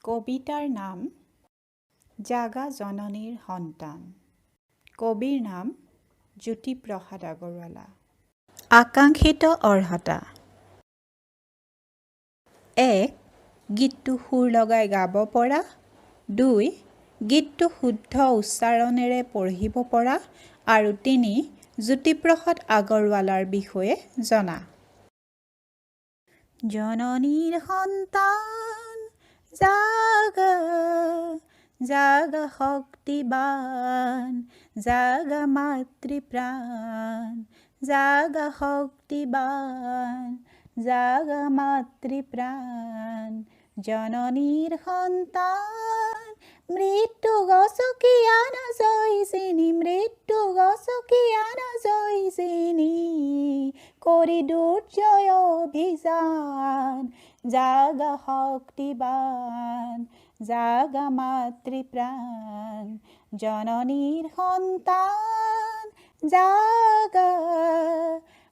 কবিতাৰ নাম জাগা জননীৰ সন্তান। কবিৰ নাম জ্যোতিপ্ৰসাদ আগৰৱালা। আকাংক্ষিত অৰ্হতা: 1. গীতটো সুৰ লগাই গাব পৰা। 2. গীতটো শুদ্ধ উচ্চাৰণেৰে পঢ়িব পৰা। আৰু 3. জ্যোতিপ্ৰসাদ আগৰৱালাৰ বিষয়ে জনা। জননীৰ সন্তান জাগা, জাগা শক্তিবান, জাগা মাতৃপ্ৰাণ, জাগা শক্তিবান, জাগা মাতৃপ্ৰাণ। জননীৰ সন্তান মৃত্যু গছকিয়া নাযায় চিনি, মৃত্যু গছকিয়া নাযায় চিনি, কৰি দুৰ্জয় অভিযান। জাগা শক্তিবান, জাগা মাতৃপ্ৰাণ। জননীৰ সন্তান জাগা,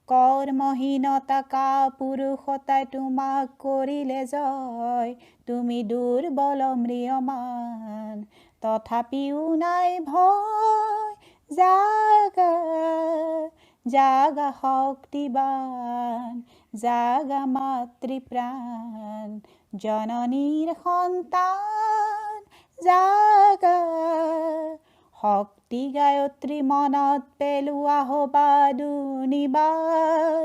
কৰ্মহীনতা কাপুৰুষতাই তোমাক কৰিলে জয়, তুমি দুৰ্বল ম্ৰিয়মান, তথাপিও নাই ভয়। জাগা, জাগা শক্তিবান, জাগা মাতৃপ্ৰাণ। জননীৰ সন্তান জাগা, শক্তি গায়ত্ৰী মনত পেলোৱা হবা দুনিবাৰ,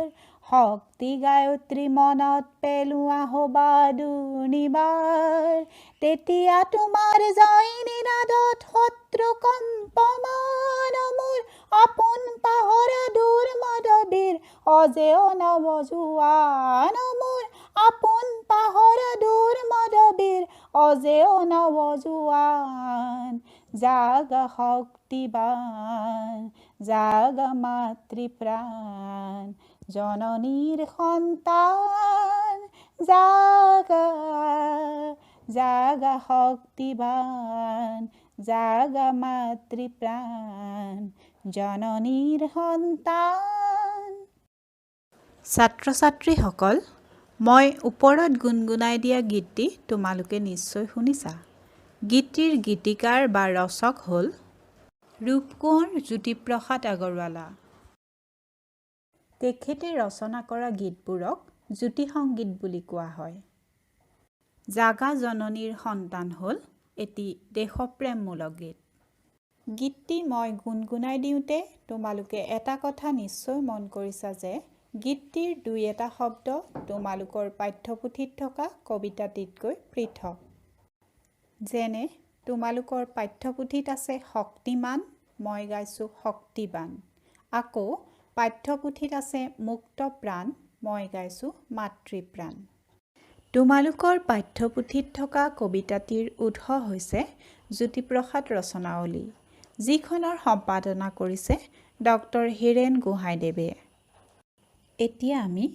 শক্তি গায়ত্ৰী মনত পেলোৱা হবা দুনিবাৰ। তেতিয়া তোমাৰ জয় নিনাদত শত্ৰু কম্পমান, মোৰ আপোন পাহৰা দুৰ্মদবীৰ অজেয় নৱজোৱান, মোৰ আপোন পাহৰা দুৰ্মদবীৰ অজেয় নৱজোৱান। জাগা শক্তিবান, জাগা মাতৃপ্ৰাণ। জননীৰ সন্তান জাগা, জাগা শক্তিবান, জাগা মাতৃপ্ৰাণ। জননীৰ সন্তান। ছাত্ৰ-ছাত্ৰীসকল, মই ওপৰত গুণগুণাই দিয়া গীতটি তোমালোকে নিশ্চয় শুনিছা। গীতটিৰ গীতিকাৰ বা ৰচক হ'ল ৰূপকোঁৱৰ জ্যোতিপ্ৰসাদ আগৰৱালা। তেখেতে ৰচনা কৰা গীতবোৰক জ্যোতি সংগীত বুলি কোৱা হয়। জাগা জননীৰ সন্তান হ'ল এটি দেশপ্ৰেমমূলক গীত। গীতটি মই গুণগুণাই দিওঁতে তোমালোকে এটা কথা নিশ্চয় মন কৰিছা যে গীতটিৰ দুই এটা শব্দ তোমালোকৰ পাঠ্যপুথিত থকা কবিতাটিতকৈ পৃথক। যেনে তোমালোকৰ পাঠ্যপুথিত আছে শক্তিমান, মই গাইছোঁ শক্তিবান। আকৌ পাঠ্যপুথিত আছে মুক্ত প্ৰাণ, মই গাইছোঁ মাতৃপ্ৰাণ। তোমালোকৰ পাঠ্যপুথিত থকা কবিতাটিৰ উৎস হৈছে জ্যোতিপ্ৰসাদ ৰচনাৱলী, যিখনৰ সম্পাদনা কৰিছে ডক্টৰ হীৰেণ গোহাঁইদেৱে। এতিয়া আমি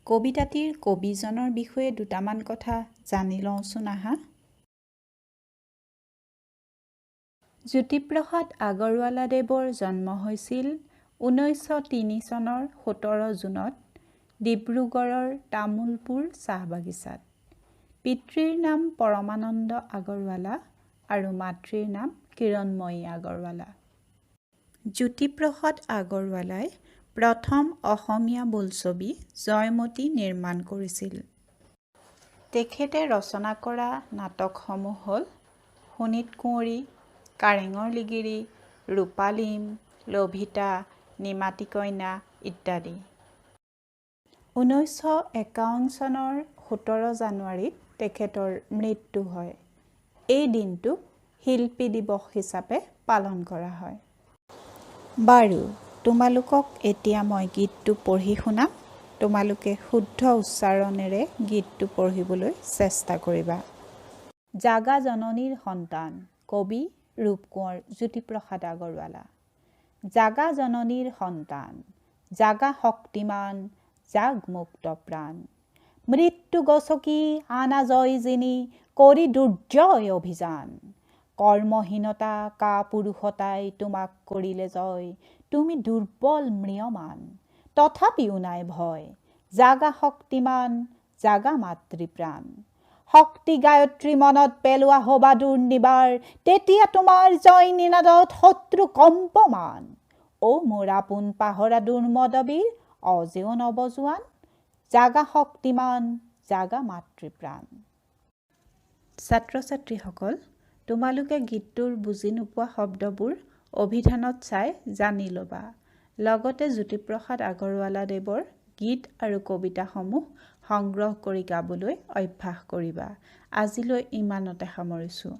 কবিতাটিৰ কবিজনৰ বিষয়ে দুটামান কথা জানি লওঁচোন আহা। জ্যোতিপ্ৰসাদ আগৰৱালাদেৱৰ জন্ম হৈছিল 1903 চনৰ 17 জুনত ডিব্ৰুগড়ৰ তামুলপুৰ চাহ বাগিচাত। পিতৃৰ নাম পৰমানন্দ আগৰৱালা আৰু মাতৃৰ নাম কিৰণময়ী আগৰৱালা। জ্যোতিপ্ৰসাদ আগৰৱালাই প্ৰথম অসমীয়া বোলছবি জয়মতী নিৰ্মাণ কৰিছিল। তেখেতে ৰচনা কৰা নাটকসমূহ হ'ল সোণিত কুঁৱৰী, কাৰেঙৰ লিগিৰী, ৰূপালীম, লভিতা, নিমাতী কন্যা ইত্যাদি। 1951 চনৰ 17 জানুৱাৰীত তেখেতৰ মৃত্যু হয়। এই দিনটোক শিল্পী দিৱস হিচাপে পালন কৰা হয়। বাৰু, তোমালোকক এতিয়া মই গীতটো পঢ়ি শুনাম। তোমালোকে শুদ্ধ উচ্চাৰণেৰে গীতটো পঢ়িবলৈ চেষ্টা কৰিবা। জাগা জননীৰ সন্তান। কবি ৰূপকোঁৱৰ জ্যোতিপ্ৰসাদ আগৰৱালা। জাগা জননীৰ সন্তান, জাগা শক্তিমান, জাগ মুক্ত প্ৰাণ। মৃত্যু গছকি আনা জয় জিনি, কৰি দুৰ্জয় অভিযান। কৰ্মহীনতা কাপুৰুষতাই তোমাক কৰিলে জয়, তুমি দুৰ্বল ম্ৰিয়মান, তথাপিও নাই ভয়। জাগা শক্তিমান, জাগা মাতৃপ্ৰাণ। শক্তি গায়ত্ৰী মনত পেলোৱা হবা দুৰ্নিবাৰ তেতিয়া তোমাৰ জয় নিনাদত শত্ৰু কম্পমান অ মোৰ আপোন পাহৰা দুৰ্মদবীৰ অজেয় নৱজোৱান জাগা শক্তিমান জাগা মাতৃপ্ৰাণ। ছাত্ৰ-ছাত্ৰীসকল, তোমালোকে গীতটোৰ বুজি নোপোৱা শব্দবোৰ অভিধানত চাই জানি ল'বা। লগতে জ্যোতিপ্ৰসাদ আগৰৱালাদেৱৰ গীত আৰু কবিতাসমূহ সংগ্ৰহ কৰি গাবলৈ অভ্যাস কৰিবা। আজিলৈ ইমানতে সামৰিছোঁ।